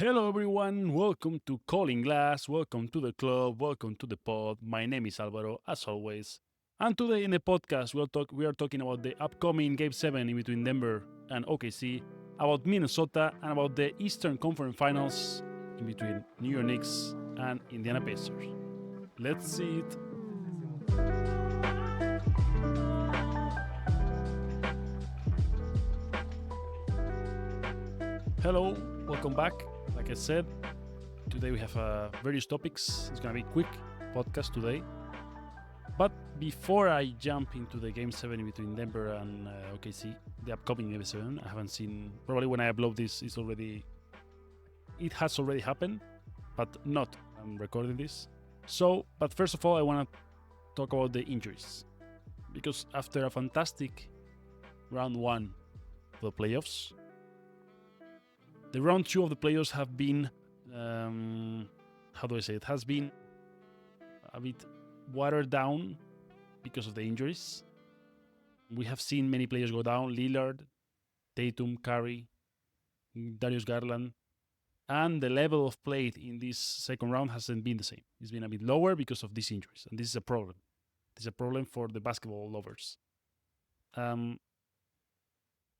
Hello, everyone. Welcome to Calling Glass. Welcome to the club. Welcome to the pod. My name is Alvaro, as always. And today in the podcast, we are talking about the upcoming Game 7 in between Denver and OKC, about Minnesota, and about the Eastern Conference Finals in between New York Knicks and Indiana Pacers. Let's see it. Hello, welcome back. Like I said, today we have various topics. It's going to be a quick podcast today. But before I jump into the Game 7 between Denver and OKC, the upcoming Game 7, I haven't seen, probably when I upload this, it has already happened, but not. I'm recording this. But first of all, I want to talk about the injuries. Because after a fantastic round 1 of the playoffs, the round 2 of the playoffs have been, has been a bit watered down because of the injuries. We have seen many players go down: Lillard, Tatum, Curry, Darius Garland, and the level of play in this second round hasn't been the same. It's been a bit lower because of these injuries, and this is a problem. This is a problem for the basketball lovers.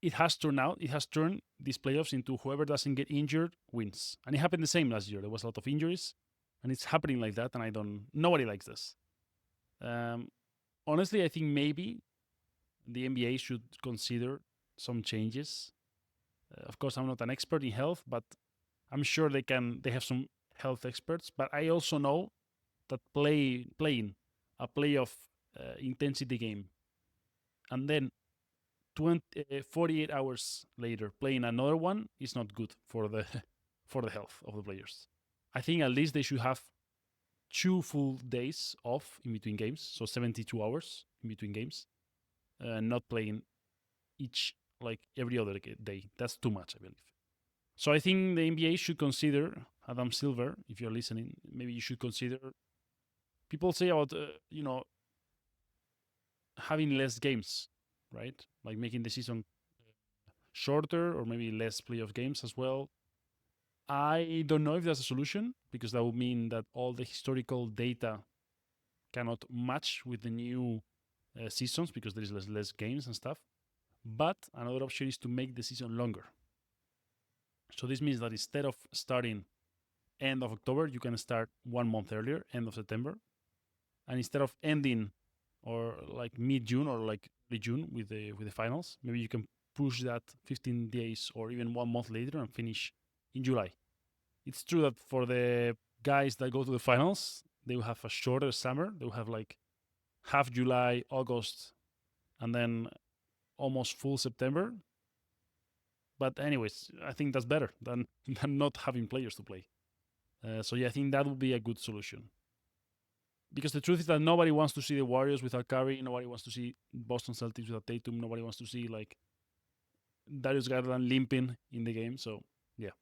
It has turned these playoffs into whoever doesn't get injured wins. And it happened the same last year. There was a lot of injuries, and it's happening like that, and nobody likes this. Honestly, I think maybe the NBA should consider some changes. Of course, I'm not an expert in health, but I'm sure they have some health experts. But I also know that playing a playoff intensity game and then 48 hours later playing another one is not good for the for the health of the players. I think at least they should have 2 full days off in between games, so 72 hours in between games, not playing each like every other day. That's too much, I believe. So I think the NBA should consider, Adam Silver, if you're listening, maybe you should consider. People say about having less games, right? Like making the season shorter or maybe less playoff games as well. I don't know if that's a solution, because that would mean that all the historical data cannot match with the new seasons because there is less games and stuff. But another option is to make the season longer. So this means that instead of starting end of October, you can start 1 month earlier, end of September. And instead of ending or like mid-June or like mid-June with the finals, maybe you can push that 15 days or even 1 month later and finish in July. It's true that for the guys that go to the finals, they will have a shorter summer. They will have like half July, August, and then almost full September. But anyways, I think that's better than not having players to play. So yeah, I think that would be a good solution. Because the truth is that nobody wants to see the Warriors without Curry. Nobody wants to see Boston Celtics without Tatum. Nobody wants to see like Darius Garland limping in the game. So yeah.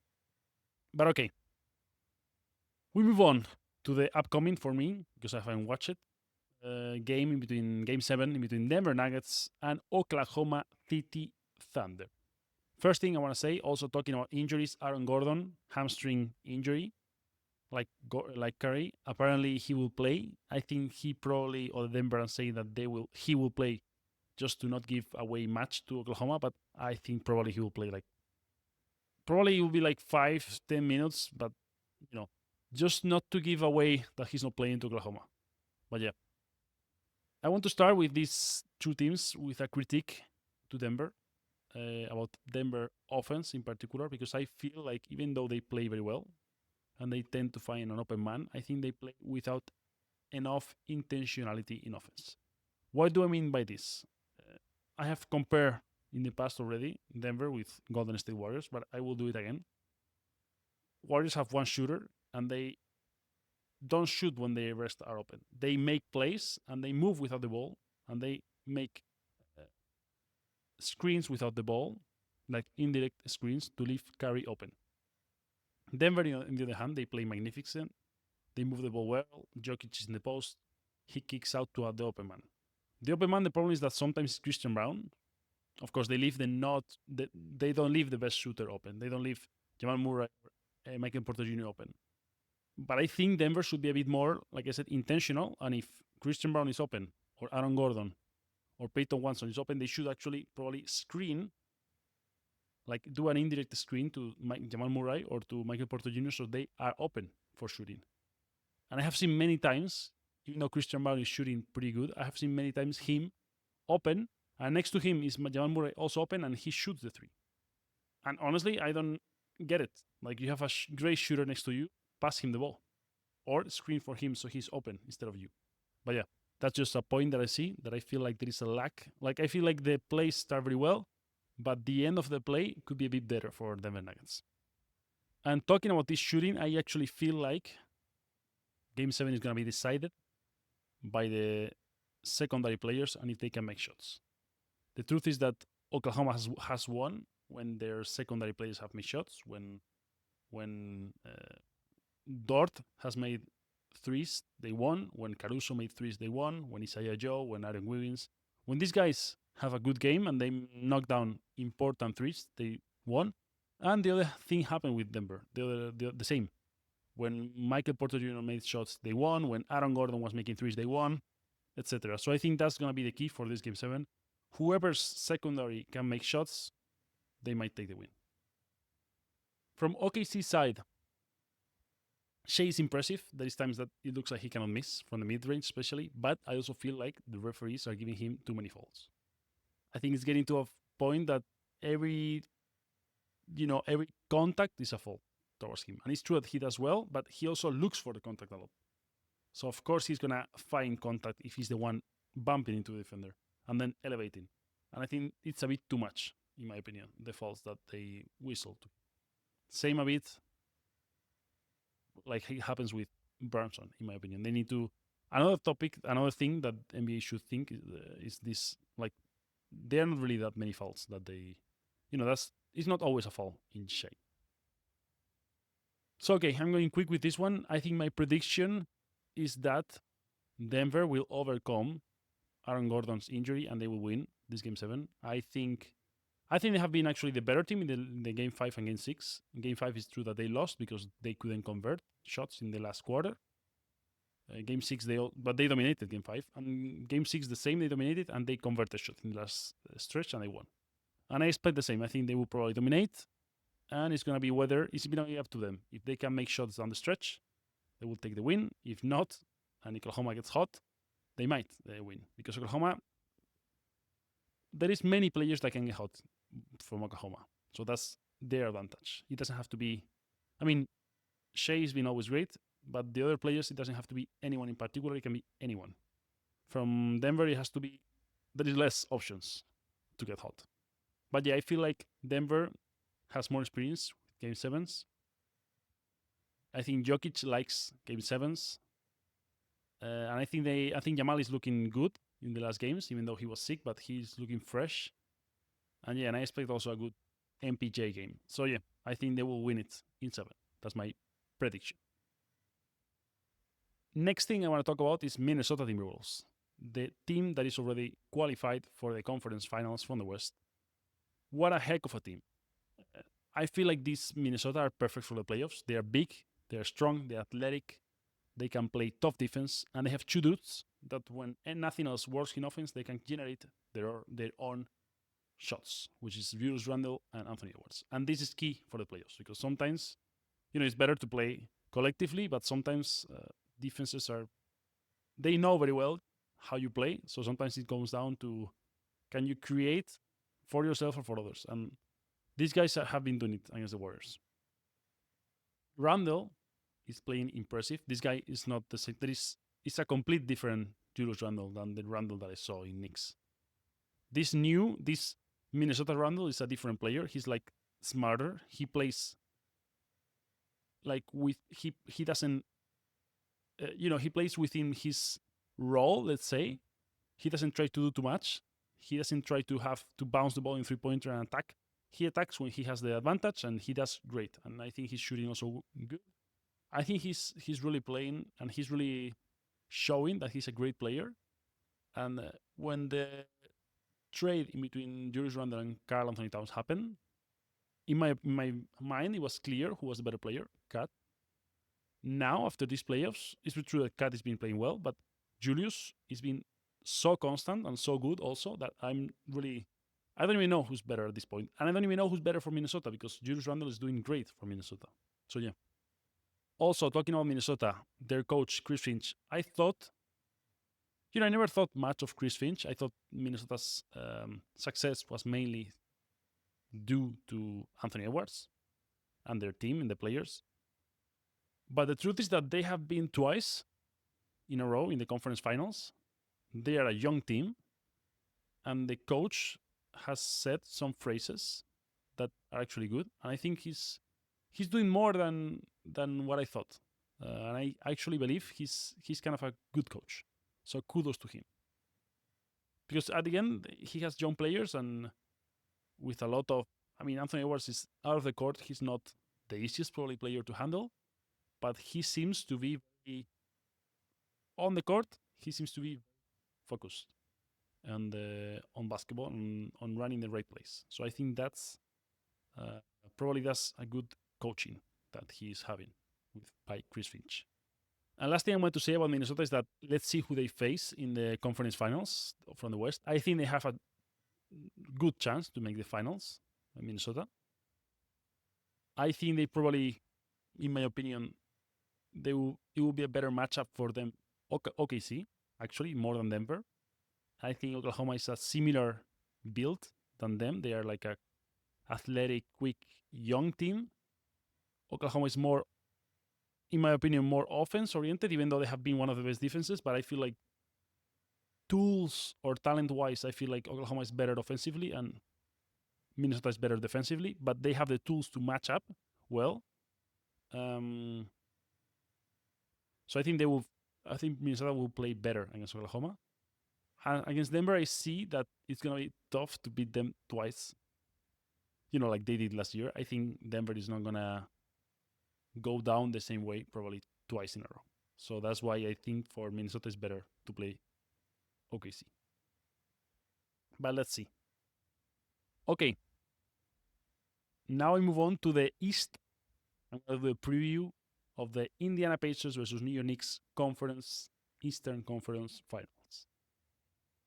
But okay. We move on to the upcoming, for me, because I haven't watched it, game in between Game 7 in between Denver Nuggets and Oklahoma City Thunder. First thing I want to say, also talking about injuries, Aaron Gordon, hamstring injury, like Curry. Apparently he will play. I think he probably, or Denver are saying that he will play just to not give away match to Oklahoma, but I think probably he will play probably it will be like 5-10 minutes, but just not to give away that he's not playing to Oklahoma. But yeah. I want to start with these 2 teams with a critique to Denver, about Denver offense in particular, because I feel like even though they play very well and they tend to find an open man, I think they play without enough intentionality in offense. What do I mean by this? I have compared in the past already Denver with Golden State Warriors, but I will do it again. Warriors have 1 shooter, and they don't shoot when the rest are open. They make plays, and they move without the ball, and they make screens without the ball, like indirect screens to leave Curry open. Denver, on the other hand, they play magnificent. They move the ball well. Jokic is in the post. He kicks out to the open man. The open man, the problem is that sometimes it's Christian Brown. Of course, they don't leave the best shooter open. They don't leave Jamal Murray Michael Porter Jr. open. But I think Denver should be a bit more, like I said, intentional. And if Christian Brown is open, or Aaron Gordon, or Peyton Watson is open, they should actually probably screen, like do an indirect screen to Jamal Murray or to Michael Porter Jr. so they are open for shooting. And I have seen many times, even though Christian Brown is shooting pretty good, I have seen many times him open, and next to him is Jamal Murray also open, and he shoots the three. And honestly, I don't get it. Like, you have a great shooter next to you, pass him the ball, or screen for him so he's open instead of you. But yeah, that's just a point that I see, that I feel like there is a lack. Like, I feel like the plays start very well, but the end of the play could be a bit better for Denver Nuggets. And talking about this shooting, I actually feel like Game 7 is going to be decided by the secondary players and if they can make shots. The truth is that Oklahoma has won when their secondary players have made shots, when Dort has made threes, they won. When Caruso made threes, they won. When Isaiah Joe, when Aaron Wiggins. When these guys have a good game and they knock down important threes, they won. And the other thing happened with Denver, the same. When Michael Porter Jr. made shots, they won. When Aaron Gordon was making threes, they won, etc. So I think that's going to be the key for this Game 7. Whoever's secondary can make shots, they might take the win. From OKC side, Shea is impressive. There is times that it looks like he cannot miss from the mid-range especially, but I also feel like the referees are giving him too many fouls. I think it's getting to a point that every contact is a foul towards him. And it's true that he does well, but he also looks for the contact a lot. So of course he's going to find contact if he's the one bumping into the defender and then elevating. And I think it's a bit too much, in my opinion, the fouls that they whistle to. Same a bit like it happens with Brunson, in my opinion. They need to... Another thing that NBA should think is this, like, there are not really that many fouls that they... it's not always a foul in Shea. So, okay, I'm going quick with this one. I think my prediction is that Denver will overcome Aaron Gordon's injury and they will win this Game 7. I think they have been actually the better team in the Game 5 and Game 6. In Game 5, it's true that they lost because they couldn't convert shots in the last quarter. Game 6, they dominated Game 5. And Game 6, the same, they dominated and they converted shots in the last stretch and they won. And I expect the same. I think they will probably dominate. And it's going to be up to them. If they can make shots down the stretch, they will take the win. If not, and Oklahoma gets hot, they might win. Because Oklahoma, there is many players that can get hot from Oklahoma. So that's their advantage. It doesn't have to be... I mean, Shea has been always great, but the other players, it doesn't have to be anyone in particular. It can be anyone. From Denver, it has to be... There is less options to get hot. But yeah, I feel like Denver has more experience with Game 7s. I think Jokic likes Game 7s. And I think Jamal is looking good in the last games, even though he was sick, but he's looking fresh. And yeah, and I expect also a good MPJ game. So yeah, I think they will win it in 7. That's my prediction. Next thing I want to talk about is Minnesota Timberwolves, the team that is already qualified for the conference finals from the West. What a heck of a team. I feel like these Minnesota are perfect for the playoffs. They are big, they are strong, they're athletic, they can play tough defense, and they have two dudes that when nothing else works in offense, they can generate their own shots, which is Julius Randle and Anthony Edwards. And this is key for the playoffs because sometimes, it's better to play collectively, but sometimes defenses they know very well how you play. So sometimes it comes down to, can you create for yourself or for others? And these guys have been doing it against the Warriors. Randle is playing impressive. This guy is not the same. It's a complete different Julius Randle than the Randle that I saw in Knicks. This Minnesota Randle is a different player. He's like smarter. He plays like he doesn't, he plays within his role, let's say. He doesn't try to do too much. He doesn't try to have to bounce the ball in three-pointer and attack. He attacks when he has the advantage, and he does great. And I think he's shooting also good. I think he's really playing, and he's really showing that he's a great player. And when the trade in between Julius Randle and Karl Anthony Towns happened, in my mind, it was clear who was the better player. Cat. Now, after these playoffs, it's true that Cat has been playing well, but Julius has been so constant and so good also that I don't even know who's better at this point. And I don't even know who's better for Minnesota because Julius Randle is doing great for Minnesota. So, yeah. Also, talking about Minnesota, their coach, Chris Finch, I thought, I never thought much of Chris Finch. I thought Minnesota's success was mainly due to Anthony Edwards and their team and the players. But the truth is that they have been twice in a row in the conference finals. They are a young team, and the coach has said some phrases that are actually good. And I think he's doing more than what I thought. And I actually believe he's kind of a good coach. So kudos to him. Because at the end, he has young players and with a lot of, Anthony Edwards is out of the court. He's not the easiest probably player to handle, but he seems to be on the court. He seems to be focused and on basketball and on running the right place. So I think that's probably a good coaching that he's having by Chris Finch. And last thing I want to say about Minnesota is that let's see who they face in the conference finals from the West. I think they have a good chance to make the finals in Minnesota. I think they probably, in my opinion, it will be a better matchup for them. OKC, actually, more than Denver. I think Oklahoma is a similar build than them. They are like a athletic, quick, young team. Oklahoma is more, in my opinion, more offense-oriented, even though they have been one of the best defenses. But I feel like tools or talent-wise, I feel like Oklahoma is better offensively and Minnesota is better defensively. But they have the tools to match up well. So I think Minnesota will play better against Oklahoma. Against Denver, I see that it's going to be tough to beat them twice, like they did last year. I think Denver is not going to go down the same way, probably twice in a row. So that's why I think for Minnesota it's better to play OKC. But let's see. Okay. Now we move on to the East. I'm going to do a preview of the Indiana Pacers versus New York Knicks Eastern Conference Finals.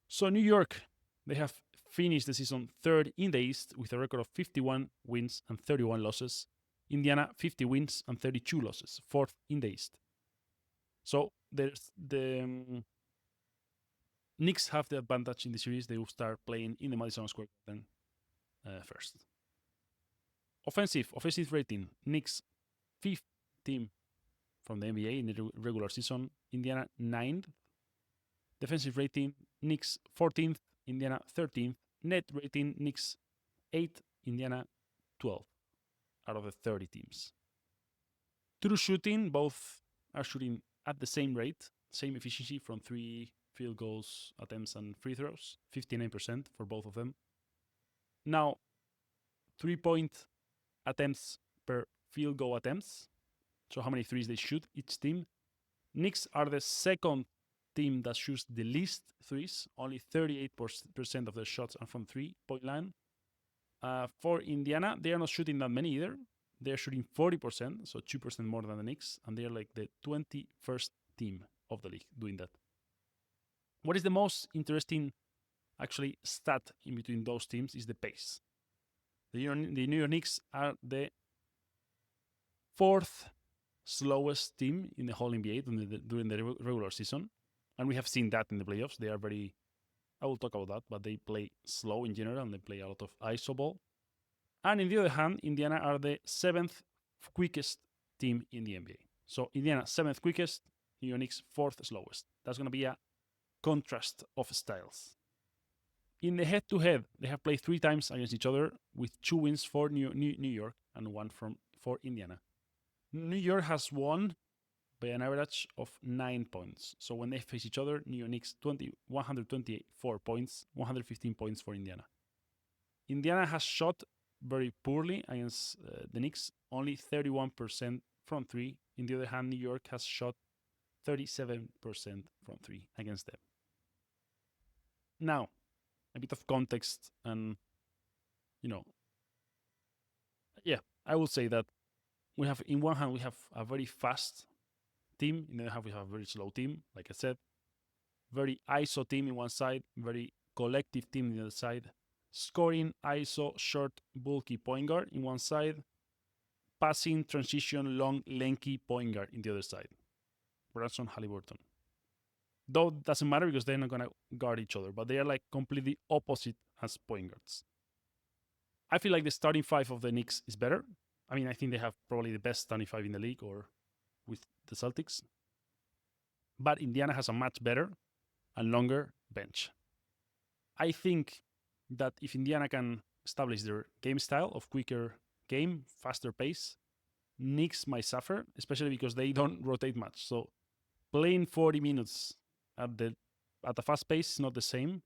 So New York, they have finished the season third in the East with a record of 51 wins and 31 losses. Indiana, 50 wins and 32 losses, fourth in the East. So there's the Knicks have the advantage in the series. They will start playing in the Madison Square Garden first. Offensive rating, Knicks, 5th team from the NBA in the regular season. Indiana, 9th. Defensive rating, Knicks 14th, Indiana 13th. Net rating, Knicks 8th, Indiana 12th out of the 30 teams. True shooting, both are shooting at the same rate, same efficiency from 3 field goals attempts and free throws, 59% for both of them. Now, 3-point attempts per field goal attempts, so how many threes they shoot each team. Knicks are the second team that shoots the least threes. Only 38% of their shots are from 3-point line. For Indiana, they are not shooting that many either. They are shooting 40%, so 2% more than the Knicks, and they are like the 21st team of the league doing that. What is the most interesting, actually, stat in between those teams is the pace. The New York Knicks are the 4th slowest team in the whole NBA during the regular season. And we have seen that in the playoffs. They are I will talk about that, but they play slow in general and they play a lot of iso ball. And on the other hand, Indiana are the 7th quickest team in the NBA. So Indiana, 7th quickest, New York Knicks, 4th slowest. That's going to be a contrast of styles. In the head-to-head, they have played 3 times against each other with 2 wins for New York and 1 for Indiana. New York has won by an average of 9 points. So when they face each other, New York Knicks 124 points, 115 points for Indiana. Indiana has shot very poorly against the Knicks, only 31% from 3. On the other hand, New York has shot 37% from 3 against them. Now, a bit of context and, I will say that we have, in one hand, we have a very fast team. In the other hand, we have a very slow team. Like I said, very ISO team in one side, very collective team in the other side. Scoring, ISO, short, bulky point guard in one side. Passing, transition, long, lanky point guard in the other side. Branson, Halliburton. Though it doesn't matter because they're not going to guard each other, but they are like completely opposite as point guards. I feel like the starting five of the Knicks is better. I mean, I think they have probably the best starting five in the league, or with the Celtics. But Indiana has a much better and longer bench. I think that if Indiana can establish their game style of quicker game, faster pace, Knicks might suffer, especially because they don't rotate much. So playing 40 minutes at a fast pace is not the same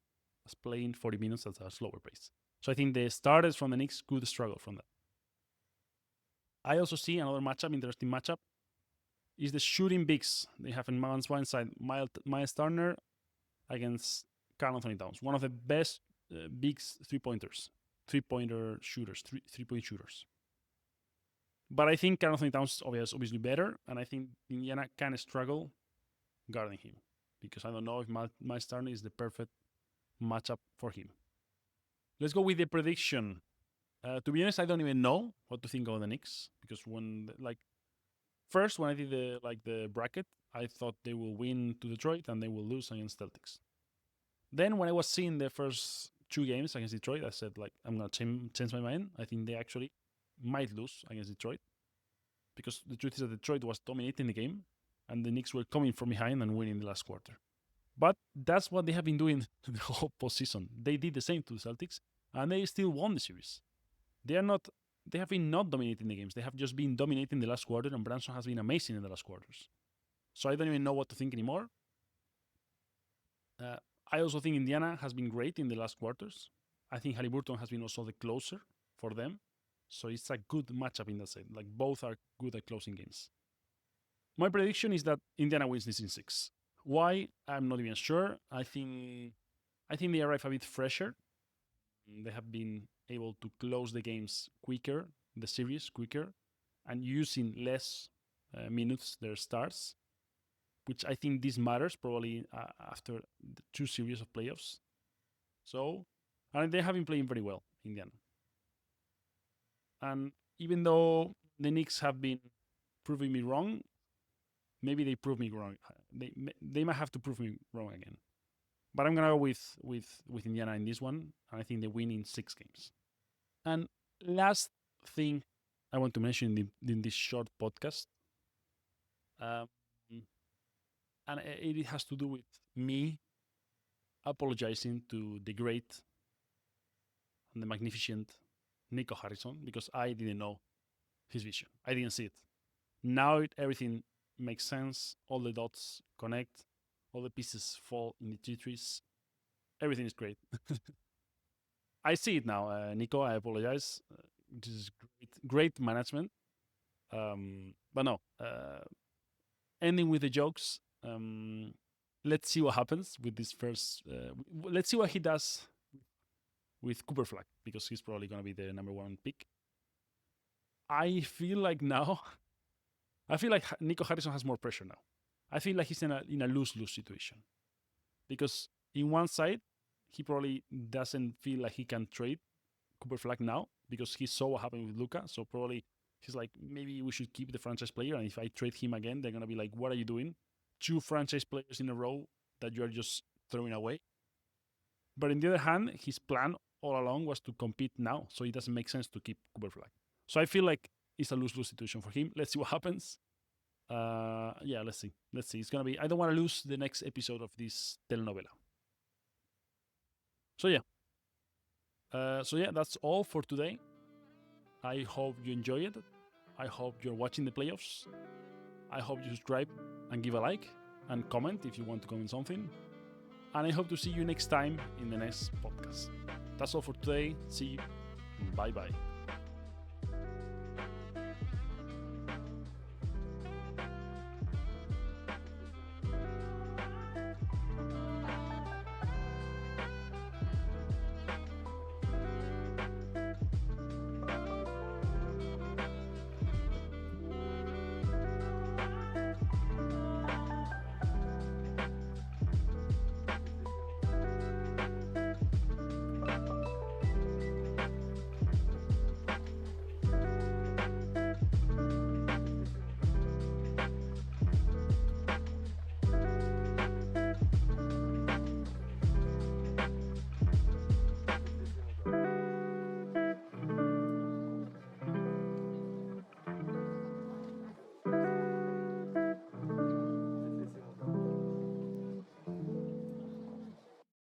as playing 40 minutes at a slower pace. So I think the starters from the Knicks could struggle from that. I also see another interesting matchup, is the shooting bigs. They have in one side Miles Turner against Karl-Anthony Towns, one of the best bigs three-pointer shooters, three-point shooters. But I think Karl-Anthony Towns is obviously better, and I think Indiana can struggle guarding him, because I don't know if Miles Turner is the perfect matchup for him. Let's go with the prediction. To be honest, I don't even know what to think of the Knicks, because when I did the bracket, I thought they will win to Detroit and they will lose against Celtics. Then when I was seeing the first two games against Detroit, I said I'm gonna change my mind. I think they actually might lose against Detroit, because the truth is that Detroit was dominating the game and the Knicks were coming from behind and winning the last quarter. But that's what they have been doing the whole postseason. They did the same to the Celtics and they still won the series. They have been not dominating the games. They have just been dominating the last quarter, and Branson has been amazing in the last quarters. So I don't even know what to think anymore. I also think Indiana has been great in the last quarters. I think Halliburton has been also the closer for them. So it's a good matchup in that sense. Both are good at closing games. My prediction is that Indiana wins this in 6. Why? I'm not even sure. I think they arrive a bit fresher. They have been able to close the games quicker, the series quicker, and using less minutes their stars, which I think this matters probably after the 2 series of playoffs. So, and they have been playing very well, Indiana. And even though the Knicks have been proving me wrong, maybe they prove me wrong. They might have to prove me wrong again. But I'm gonna go with Indiana in this one, and I think they win in 6 games. And last thing I want to mention in this short podcast, and it has to do with me apologizing to the great and the magnificent Nico Harrison, because I didn't know his vision. I didn't see it. Now everything makes sense. All the dots connect. All the pieces fall in the Tetris. Everything is great. I see it now, Nico. I apologize. This is great management. But no, ending with the jokes. Let's see what happens with this first. Let's see what he does with Cooper Flag, because he's probably going to be the number 1 pick. I feel like Nico Harrison has more pressure now. I feel like he's in a lose-lose situation, because in one side, he probably doesn't feel like he can trade Cooper Flag now, because he saw what happened with Luka. So probably he's like, maybe we should keep the franchise player, and if I trade him again, they're going to be like, what are you doing? 2 franchise players in a row that you are just throwing away. But on the other hand, his plan all along was to compete now, so it doesn't make sense to keep Cooper Flag. So I feel like it's a lose-lose situation for him. Let's see what happens. Let's see. It's gonna be. I don't want to lose the next episode of this telenovela. So yeah, that's all for today. I hope you enjoy it. I hope you're watching the playoffs. I hope you subscribe and give a like and comment if you want to comment something. And I hope to see you next time in the next podcast. That's all for today. See you. Bye bye.